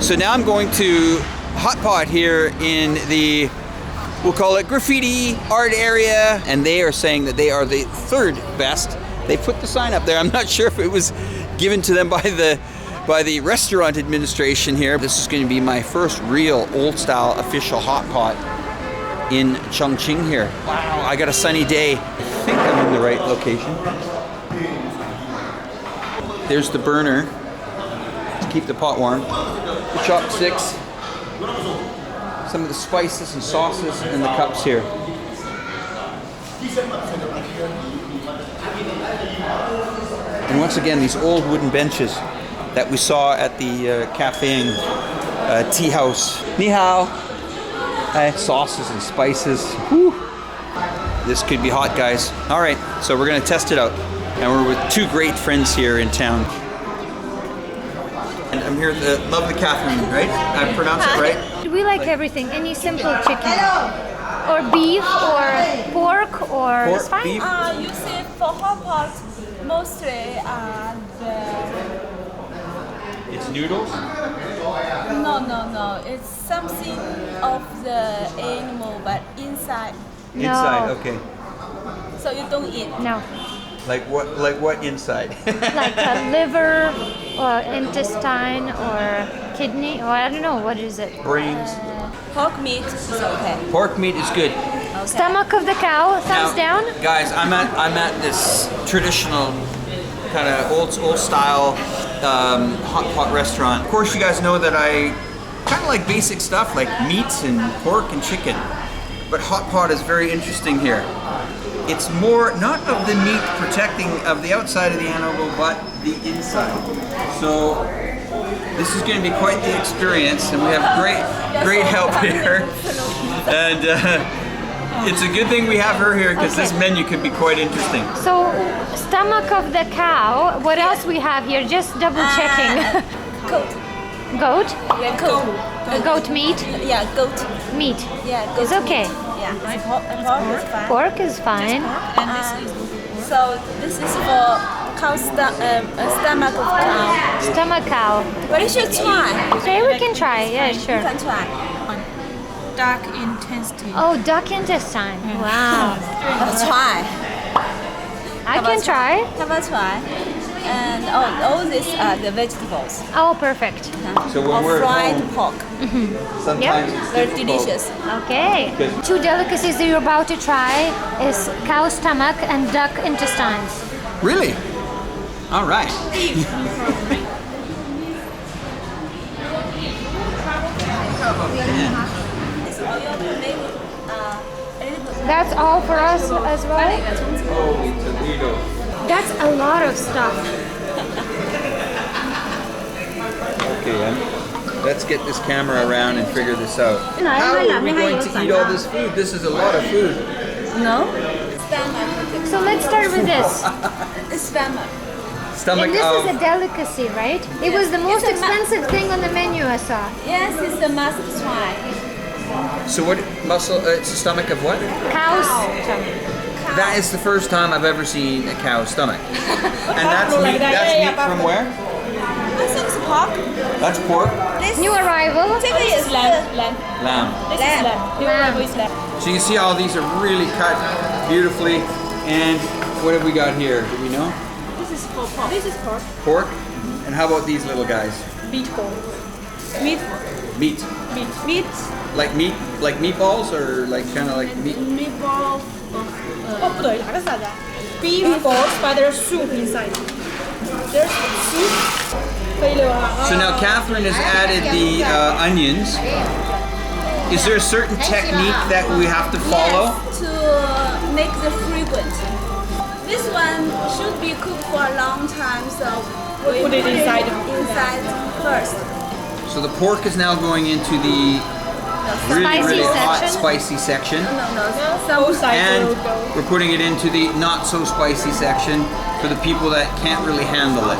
So now I'm going to Hotpot here in the, we'll call it graffiti art area, and they are saying that they are the third best. They put the sign up there. I'm not sure if it was given to them by the restaurant administration here. This is going to be my first real old style official Hotpot in Chongqing here. Wow, I got a sunny day. I think I'm in the right location. There's the burner to keep the pot warm. The chopsticks. Some of the spices and sauces in the cups here. And once again, these old wooden benches that we saw at the cafe tea house. Ni hao. Sauces and spices. Whew. This could be hot, guys. All right, so we're gonna test it out. And we're with two great friends here in town. And I'm here with the lovely Catherine, right? I pronounce it right? We like everything. Any simple chicken. Or beef, or pork, or... Pork, it's fine. beef? You see, for hot pot, mostly It's noodles? No. It's something of the animal, but inside. No. Inside, okay. So you don't eat. No. Like what inside? Like a liver, or intestine, or kidney, or I don't know, what is it? Brains. Pork meat is okay. Pork meat is good. Okay. Stomach of the cow, thumbs Now, down. guys, I'm at this traditional kind of old style hot pot restaurant. Of course, you guys know that I kind of like basic stuff like meats and pork and chicken, but hot pot is very interesting here. It's more not of the meat protecting of the outside of the animal, but the inside. So this is going to be quite the experience, and we have great help here. And it's a good thing we have her here, because this menu could be quite interesting. So, stomach of the cow. What else we have here? Just double checking. Goat. Goat? Yeah, goat. Goat meat? Yeah, goat. Meat. Yeah, goat. It's okay. Meat. Yeah, pork is fine. Pork is fine. So this is for cow stomach of cow. Stomach cow. But you should try. Okay, we can try. Yeah, You sure. can try. Duck intestine. Oh, duck intestine. Wow. Try. I can try. Have a try. And all these are the vegetables. Oh, perfect. So when we're fried at home, pork. sometimes it's Very difficult. delicious. Okay. Good. Two delicacies that you're about to try is cow stomach and duck intestines. Really? All right. That's all for us as well? Holy Toledo. That's a lot of stuff. Okay, let's get this camera around and figure this out. No, How no, are we no, going no, to no, eat no. all this food? This is a lot of food. No? So let's start with this. It's stomach. Stomach And this of... is a delicacy, right? It was the most It's a expensive thing on the menu I saw. Yes, it's a must try. So what muscle? It's a stomach of what? Cow's stomach. That is the first time I've ever seen a cow's stomach. And that's meat. That's meat from where? I think it's pork. That's pork. This New arrival. is lamb. Lamb. This is lamb. New arrival is lamb. So you can see all these are really cut beautifully. And what have we got here? Do we know? This is for pork. This is pork. Pork. And how about these little guys? Meatball. Meat. Meat. Meat. Meat. Like meat, like meatballs, or like kind of like meat. Meatball. 哦，不对，哪个是啥子啊 ？Beef balls, but there's soup inside. There's soup. 可以了啊。 So now Catherine has added the onions. Is there a certain technique that we have to follow? Yes, to make the fragrant. This one should be cooked for a long time, so we Put it inside. inside first. So the pork is now going into the really hot, section? spicy section. No. Both sides And will go. we're putting it into the not so spicy section for the people that can't really handle it.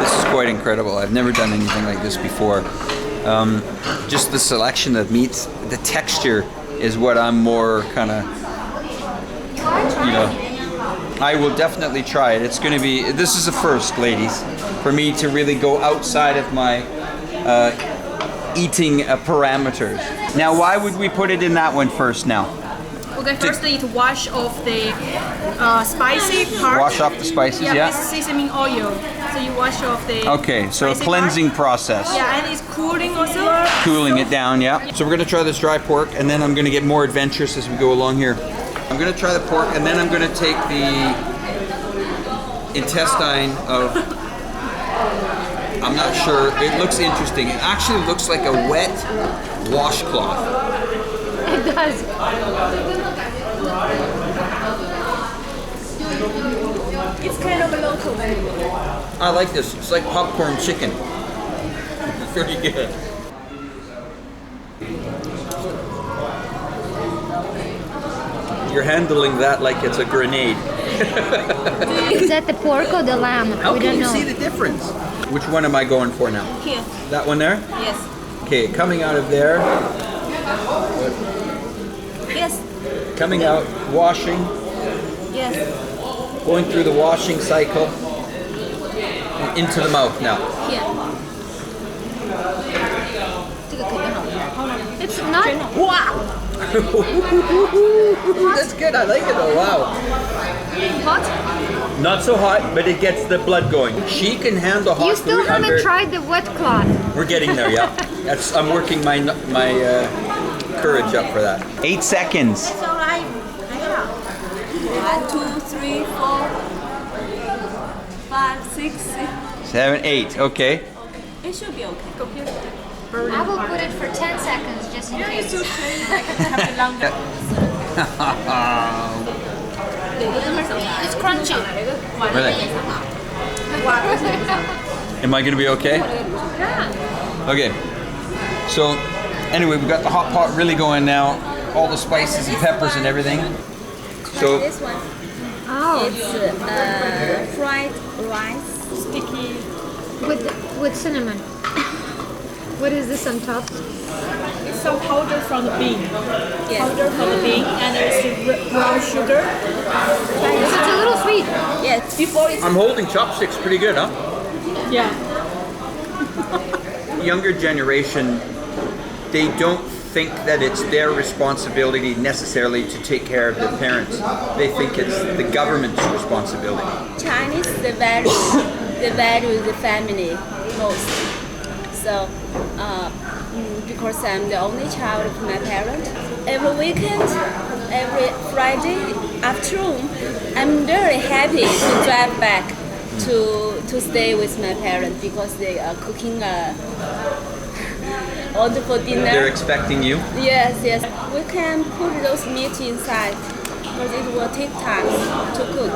This is quite incredible. I've never done anything like this before. Just the selection of meats, the texture is what I'm more kind of, you know, I will definitely try it. It's going to be, this is a first, ladies, for me to really go outside of my eating parameters. Now, why would we put it in that one first now? Okay, first it wash off the spicy part. Wash off the spices, Yeah, yeah? with seasoning oil. So you wash off the Okay, so a spicy cleansing part. process. Yeah, and it's cooling also. Cooling it down, yeah. So we're gonna try this dry pork, and then I'm gonna get more adventurous as we go along here. I'm gonna try the pork, and then I'm gonna take the intestine of, I'm not sure, it looks interesting. It actually looks like a wet washcloth. It does. It's kind of a local food. I like this, it's like popcorn chicken. It's very good. You're handling that like it's a grenade. Is that the pork or the lamb? How We can don't you know. see the difference? Which one am I going for now? Here. That one there? Yes. Okay, coming out of there, Yes. coming out, washing, Yes. going through the washing cycle, and into the mouth now. Here. It's not. That's good, I like it though, wow. Hot? Not so hot, but it gets the blood going. She can handle hot You still food haven't under... tried the wet cloth. We're getting there, yeah. I'm working my courage up for that. 8 seconds. It's all right. 1, 2, 3, 4, 5, 6, 7, 8, okay. It should be okay. I will put it for 10 seconds just in case. It's crunchy. Really? Am I gonna be okay? Okay. So, anyway, we've got the hot pot really going now. All the spices and peppers and everything. So, This one. Oh, It's fried rice. Sticky. with cinnamon. What is this on top? It's some powder from the bean. Yes. Powder from the bean, and there's brown sugar. It's a little sweet. Yes. Before it's I'm holding chopsticks pretty good, huh? Yeah. Younger generation, they don't think that it's their responsibility necessarily to take care of their parents. They think it's the government's responsibility. Chinese, they value the family most. So, because I'm the only child of my parents, every weekend, every Friday afternoon, I'm very happy to drive back to stay with my parents because they are cooking wonderful dinner. They're expecting you. Yes, yes. We can put those meat inside, but it will take time to cook.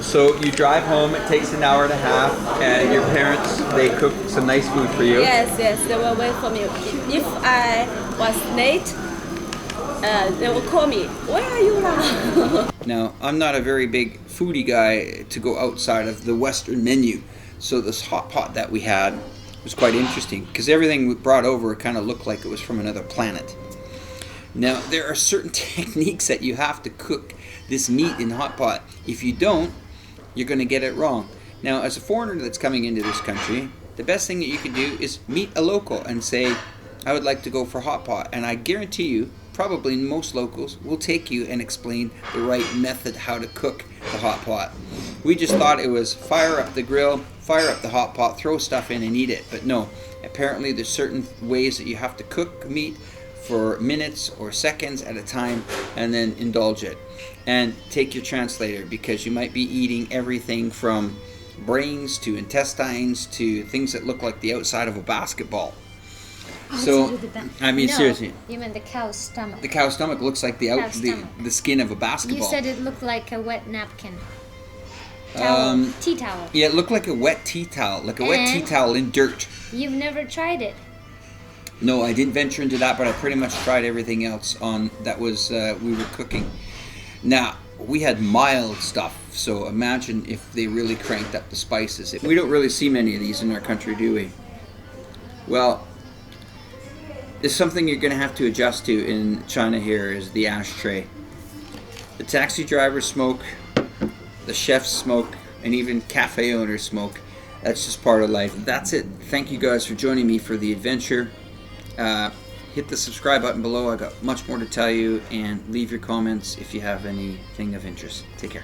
So you drive home, it takes an hour and a half, and your parents, they cook some nice food for you. Yes, yes, they will wait for me. If I was late, they will call me. Where are you now? Now, I'm not a very big foodie guy to go outside of the Western menu, so this hot pot that we had was quite interesting because everything we brought over kind of looked like it was from another planet. Now, there are certain techniques that you have to cook this meat in hot pot. If you don't, you're going to get it wrong. Now, as a foreigner that's coming into this country, the best thing that you can do is meet a local and say, I would like to go for hot pot. And I guarantee you, probably most locals will take you and explain the right method how to cook the hot pot. We just thought it was fire up the grill, fire up the hot pot, throw stuff in and eat it. But no, apparently there's certain ways that you have to cook meat for minutes or seconds at a time and then indulge it. And take your translator because you might be eating everything from brains to intestines to things that look like the outside of a basketball. So, I mean, no, seriously, you meant the cow's stomach. the cow's stomach looks like Cow's stomach. the skin of a basketball. You said it looked like a wet napkin. Towel, tea towel. Yeah, it looked like a wet tea towel, like a wet tea And- towel in dirt. You've never tried it. No, I didn't venture into that, but I pretty much tried everything else on that was we were cooking. Now, we had mild stuff, so imagine if they really cranked up the spices. We don't really see many of these in our country, do we? Well, it's something you're going to have to adjust to in China here is the ashtray. The taxi drivers smoke, the chefs smoke, and even cafe owners smoke. That's just part of life. That's it. Thank you guys for joining me for the adventure. Hit the subscribe button below. I got much more to tell you, and leave your comments if you have anything of interest. Take care.